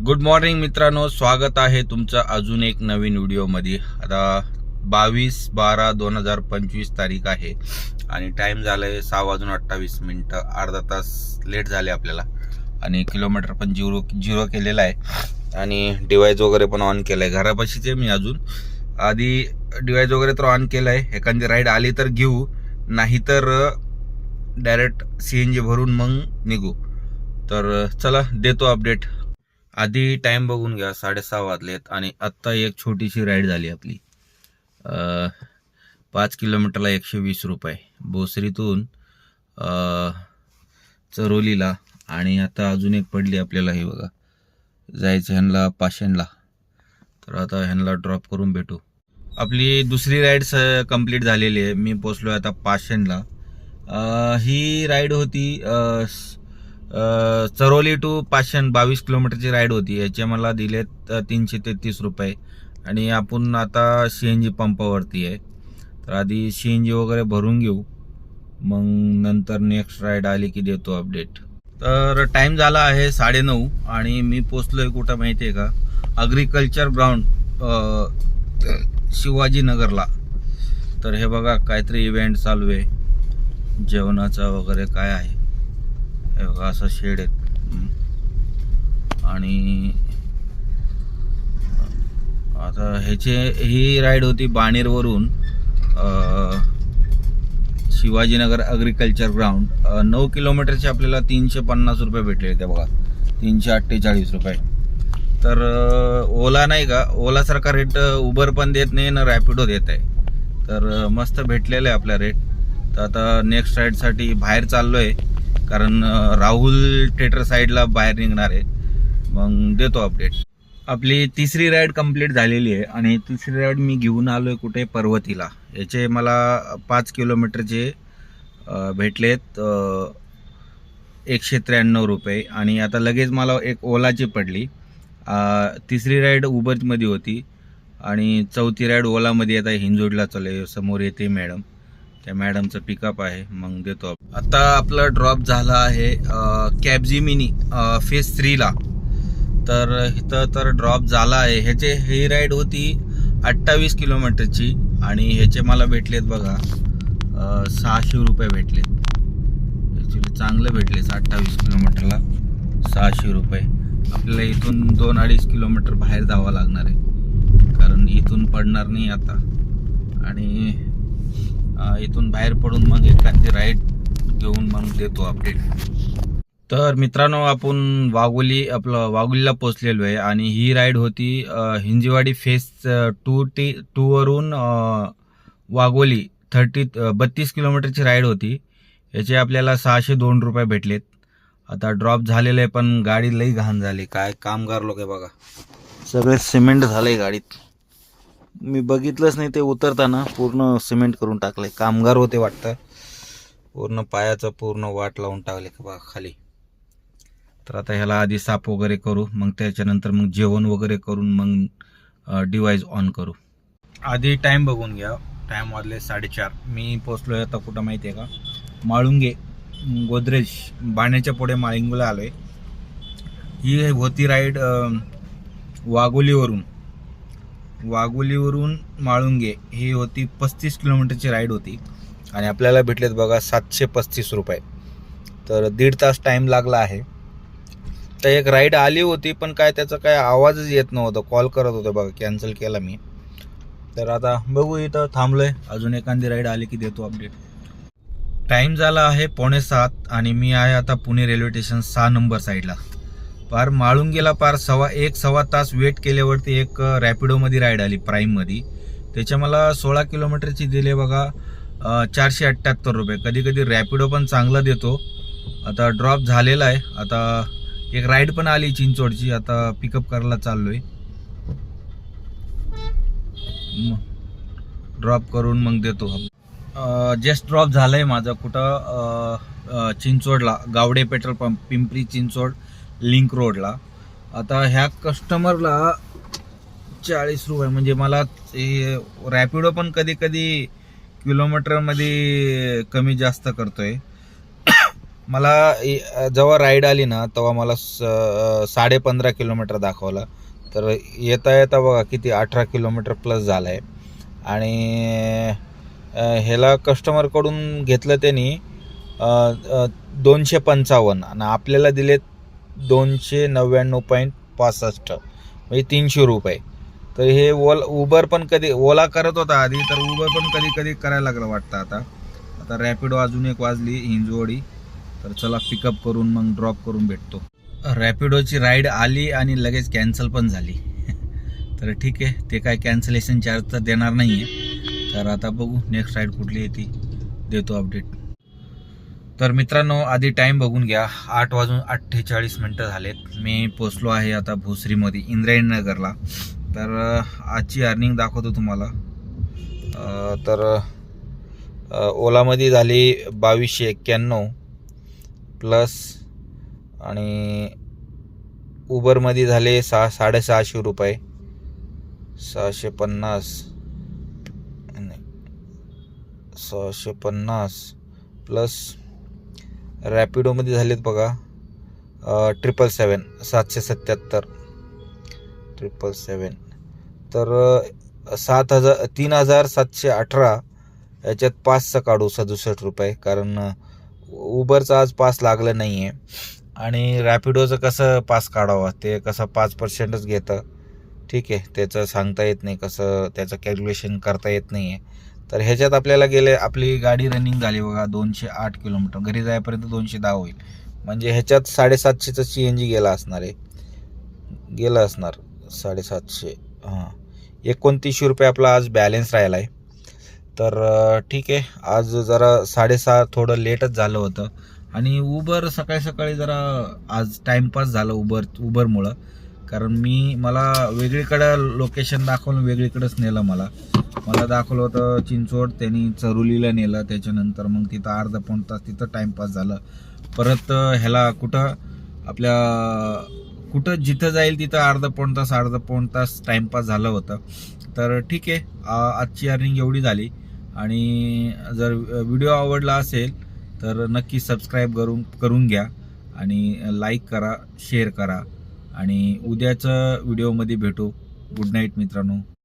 Good morning मित्रांनो, स्वागत आहे तुमचं अजून एक नवीन व्हिडिओमध्ये। आता 22/12/2025 तारीख आहे आणि टाइम झालाय 6:28, अर्धा तास लेट झाले आपल्याला आणि किलोमीटर पण झिरो केलेला आहे आणि डिवाइस वगैरे पण ऑन केलाय। घरापाशीच आहे मी अजून, आधी डिवाइस वगैरे तर ऑन केलाय। एखादी राईड आली तर घेऊ, नाहीतर डायरेक्ट CNG भरून मग निघू। तर चला देतो अपडेट। आधी टाइम बघून घ्या, 6:30 वाजलेत आणि आत्ता एक छोटीशी राईड झाली आपली। 5 किलोमीटरला 120 रुपये भोसरीतून चरोलीला, आणि आता अजून एक पडली आपल्याला, हे बघा, जायचं ह्यांना पाषाणला। तर आता ह्यांना ड्रॉप करून भेटू। आपली दुसरी राईड कंप्लीट झालेली आहे। मी पोचलो आता पाषाणला। ही राईड होती चरोली टू पाषाण 22 किलोमीटरची राईड होती। याचे मला दिलेत 333 रुपये आणि आपण आता CNG पंपावरती आहे। तर आधी CNG वगैरे भरून घेऊ, मग नंतर नेक्स्ट राईड आली की देतो अपडेट। तर टाइम झाला आहे 9:30 आणि मी पोचलोय कुठं माहिती आहे का, ॲग्रिकल्चर ग्राउंड शिवाजीनगरला। तर हे बघा, काहीतरी इव्हेंट चालू आहे जेवणाचा वगैरे, काय आहे हे बघा, असं शेड आहेत। आणि आता ही राईड होती बाणेरवरून शिवाजीनगर ॲग्रिकल्चर ग्राउंड। 9 किलोमीटरचे आपल्याला 350 रुपये भेटले ते बघा, 348 रुपये। तर ओला नाही का, ओलासारखा रेट उबर पण देत नाही ना रॅपिडो देत आहे, तर मस्त भेटलेलं आहे आपला रेट। तर आता नेक्स्ट राईडसाठी बाहेर चाललो आहे, कारण राहुल थिएटर साईडला बाहेर निघणार आहे, मग देतो अपडेट। आपली तिसरी राईड कंप्लीट झालेली आहे आणि तिसरी राईड मी घेऊन आलो आहे कुठे, पर्वतीला। याचे मला 5 किलोमीटरचे भेटलेत 193 रुपये आणि आता लगेच मला एक ओलाची पडली। तिसरी राईड उबरमध्ये होती आणि चौथी राईड ओलामध्ये आता हिंजोडला चालू, समोर येते मॅडम, त्या मॅडमचं पिकअप आहे, मग देतो। आता आपला ड्रॉप झाला आहे कॅबजिमिनी फेज 3 ला। तर इथं तर ड्रॉप झाला आहे। ही राईड होती 28 किलोमीटरची आणि ह्याचे मला भेटलेत बघा 600 रुपये भेटलेत। ॲक्च्युली चांगले भेटले, 28 किलोमीटरला 600 रुपये। आपल्याला इथून 2-2.5 किलोमीटर बाहेर जावं लागणार आहे, कारण इथून पडणार नाही आता, आणि इथून बाहेर पडून मग एखादी राईड घेऊन मग देतो अपडेट। तर मित्रांनो, आपण वाघोलीला पोचलेलो आहे आणि ही राईड होती हिंजेवाडी फेज 2 वरून वाघोली 32 किलोमीटरची राईड होती। याचे आपल्याला 602 रुपये भेटलेत। आता ड्रॉप झालेलं आहे, पण गाडी लई घाण झाली, काय कामगार लोक आहे बघा, सगळे सिमेंट झालंय गाडीत। मी बघितलंच नाही, ते उतरताना पूर्ण सिमेंट करून टाकले, कामगार होते वाटतं, पूर्ण पायाचं पूर्ण वाट लावून टाकले बघा खाली। तर आता ह्याला आधी साफ वगैरे करू, मग त्याच्यानंतर मग जेवण वगैरे करून मग डिवाइस ऑन करू। आधी टाइम बघून घ्या, टाइम वाजले 4:30। मी पोचलोय आता कुठं माहिती आहे का, माळुंगे गोदरेज बाण्याच्या पुढे माळुंगेला आलोय। ही होती राईड वाघोलीवरून माळुंगे, ही होती 35 किलोमीटरची राईड होती आणि आपल्याला भेटलेत बघा 735 रुपये। तर 1.5 तास टाइम लागला आहे। तर एक राईड आली होती, पण काय त्याचा काय आवाजच येत नव्हता, कॉल करत होते बघा, कॅन्सल केला मी। तर आता बघू, इथं थांबलोय, अजून एखादी राईड आली की देतो अपडेट। टाइम झाला आहे 6:45 आणि मी आहे आता पुणे रेल्वे स्टेशन 6 नंबर साईडला। पार माळुंगेला पार सव्वा तास वेट केल्यावरती एक रॅपिडोमध्ये राईड आली प्राईममध्ये। त्याच्या मला 16 किलोमीटरची दिले बघा 478 रुपये। कधी कधी रॅपिडो पण चांगला देतो। आता ड्रॉप झालेला आहे, आता एक राईड पण आली चिंचवडची, आता पिकअप करायला चाललोय, ड्रॉप करून मग देतो। जस्ट ड्रॉप झालंय माझं कुठं, चिंचवडला, Gawade petrol pump, Pimpri Chinchwad link रोडला। आता ह्या कस्टमरला 40 रुपये, म्हणजे मला रॅपिडो पण कधी कधी किलोमीटरमध्ये कमी जास्त करतोय, जेव्हा राईड आली ना तेव्हा मला 15.5 किलोमीटर दाखवला. तर येता येता बघा किती 18 किलोमीटर प्लस झाला आहे. आणि ह्याला कस्टमरकडून घेतलं त्यांनी 255 आणि आपल्याला दिले 299.65 म्हणजे 300 रुपये. तर हे उबर पण कधी ओला करत होता आधी, तर उबर पण कधी कधी करायला लागलं वाटतं आता रॅपिडो अजून एक वाजली हिंजवडी. तर चला पिकअप करून मग ड्रॉप करून भेटतो. रॅपिडोची राईड आली आणि लगेच कॅन्सल पण झाली. तर ठीक आहे, ते काय कॅन्सलेशन चार्ज तर देणार नाही आहे. तर आता बघू नेक्स्ट राईड कुठली येते, देतो अपडेट. तर मित्रांनो आधी टाईम बघून घ्या, 8:48 झालेत. मी पोचलो आहे आता भोसरीमध्ये इंद्रायणनगरला. तर आजची अर्निंग दाखवतो तुम्हाला. तर ओलामध्ये झाली 2291 प्लस आणि उबरमध्ये झाले 650 रुपये, 650 प्लस रॅपिडोमध्ये झालेत बघा 777 777. तर 3718 याच्यात पासचं काढू 67 रुपये, कारण उबरचा आज पास लागलं नाही आहे. आणि रॅपिडोचं कसं पास काढावं, ते कसं 5%च घेतं. ठीक आहे, त्याचं सांगता येत नाही, कसं त्याचं कॅल्क्युलेशन करता येत नाही आहे. तर ह्याच्यात आपल्याला आपली गाडी रनिंग झाली बघा 208 किलोमीटर, घरी जायपर्यंत 210 होईल. म्हणजे ह्याच्यात 750चं CNG गेलं असणार 750. हां, 29 रुपये आपला आज बॅलन्स राहिला आहे. तर ठीक आहे, आज जरा 6:30 थोडं लेटच झालं होतं. आणि उबर सकाळी जरा आज टाईमपास झालं उबरमुळं. कारण मला वेगळीकडं लोकेशन दाखवलं, वेगळीकडेच नेलं. मला दाखवलं होतं चिंचवड, त्यांनी चरुलीला नेलं. त्याच्यानंतर मग तिथं अर्धा पाऊण तास तिथं टाईमपास झालं. परत ह्याला कुठं जिथं जाईल तिथं अर्धा पाऊण तास टाईमपास झालं होतं. तर ठीक आहे, आजची अर्निंग एवढी झाली. आणि जर व्हिडिओ आवडला असेल तर नक्की सबस्क्राईब करून घ्या आणि लाईक करा, शेअर करा. आणि उद्याचं व्हिडिओमध्ये भेटू. गुड नाईट मित्रांनो.